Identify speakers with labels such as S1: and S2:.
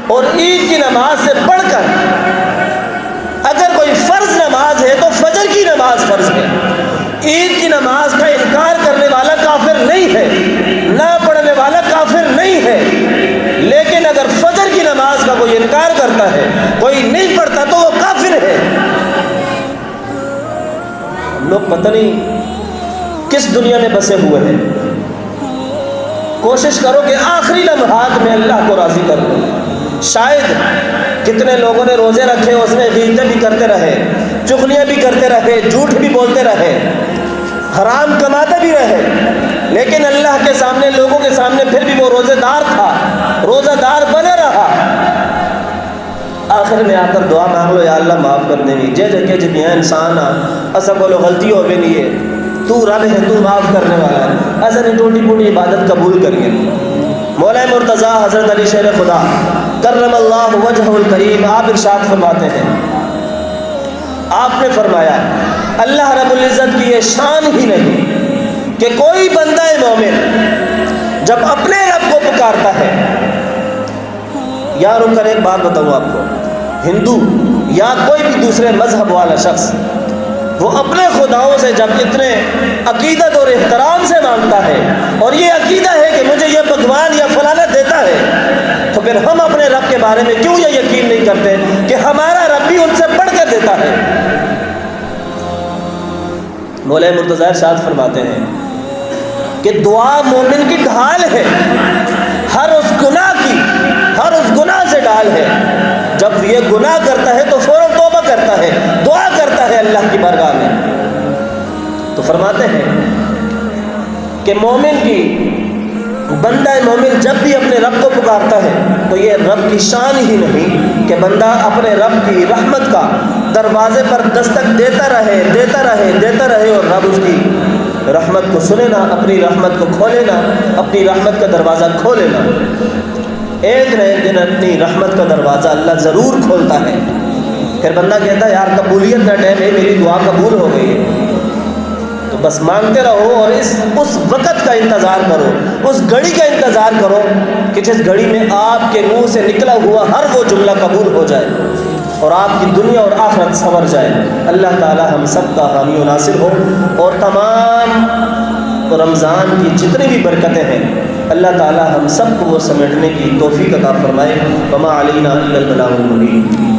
S1: اور عید کی نماز سے بڑھ کر اگر کوئی فرض نماز ہے تو فجر کی نماز فرض ہے۔ عید کی نماز کا انکار کرنے والا کافر نہیں ہے، نہ پڑھنے والا کافر نہیں ہے، لیکن اگر فجر کی نماز کا کوئی انکار کرتا ہے، کوئی نہیں پڑھتا، تو وہ کافر ہے۔ ہم لوگ پتہ نہیں کس دنیا میں بسے ہوئے ہیں۔ کوشش کرو کہ آخری لمحات میں اللہ کو راضی کر لو۔ شاید کتنے لوگوں نے روزے رکھے، اس میں غیبتیں بھی کرتے رہے، چغلیاں بھی کرتے رہے، جھوٹ بھی بولتے رہے، حرام کماتے بھی رہے، لیکن اللہ کے سامنے، لوگوں کے سامنے پھر بھی وہ روزے دار تھا، روزہ دار بنے رہا۔ آخر میں آ کر دعا مانگ لو، یا اللہ معاف کر دیں گی جے جے جی انسان ایسا بولو غلطی ہو گئی نہیں ہے، تو رب ہے، تو معاف کرنے والا ہے، ایسا نہیں ٹوٹی پوٹی عبادت قبول کریے۔ مولا مرتضیٰ حضرت علی شیر خدا کرم اللہ وجہ الکریم آپ ارشاد فرماتے ہیں، آپ نے فرمایا اللہ رب العزت کی یہ شان ہی نہیں کہ کوئی بندہ مومن جب اپنے رب کو پکارتا ہے، یا رک کر ایک بات بتاؤں آپ کو، ہندو یا کوئی بھی دوسرے مذہب والا شخص وہ اپنے خداؤں سے جب اتنے عقیدت اور احترام سے مانگتا ہے اور یہ عقیدہ ہے کہ مجھے یہ پکوان یا فلانا دیتا ہے، تو پھر ہم اپنے رب کے بارے میں کیوں یہ یقین نہیں کرتے کہ ہمارا رب بھی ان سے بڑھ کر دیتا ہے؟ مولا مرتضیٰ ارشاد فرماتے ہیں کہ دعا مومن کی ڈھال ہے، ہر اس گناہ سے ڈال ہے۔ جب یہ گناہ کرتا ہے تو فوراً توبہ کرتا ہے، دعا کرتا ہے اللہ کی بارگاہ میں، تو فرماتے ہیں کہ مومن کی بندہ مومن جب بھی اپنے رب کو پکارتا ہے تو یہ رب کی شان ہی نہیں کہ بندہ اپنے رب کی رحمت کا دروازے پر دستک دیتا رہے اور رب اس کی رحمت کو سنے نہ، اپنی رحمت کو کھولے نہ، اپنی رحمت کا دروازہ کھولے نہ۔ ایک نہ ایک دن اپنی رحمت کا دروازہ اللہ ضرور کھولتا ہے۔ پھر بندہ کہتا ہے یار قبولیت کا ٹائم ہے، میری دعا قبول ہو گئی ہے، تو بس مانگتے رہو اور اس وقت کا انتظار کرو، اس گھڑی کا انتظار کرو کہ جس گھڑی میں آپ کے منہ سے نکلا ہوا ہر وہ جملہ قبول ہو جائے اور آپ کی دنیا اور آخرت سنور جائے۔ اللہ تعالی ہم سب کا حامی و ناصر ہو، اور تمام رمضان کی جتنی بھی برکتیں ہیں اللہ تعالی ہم سب کو وہ سمیٹنے کی توفیق عطا فرمائے۔ وما علینا الا البلاغ المبین۔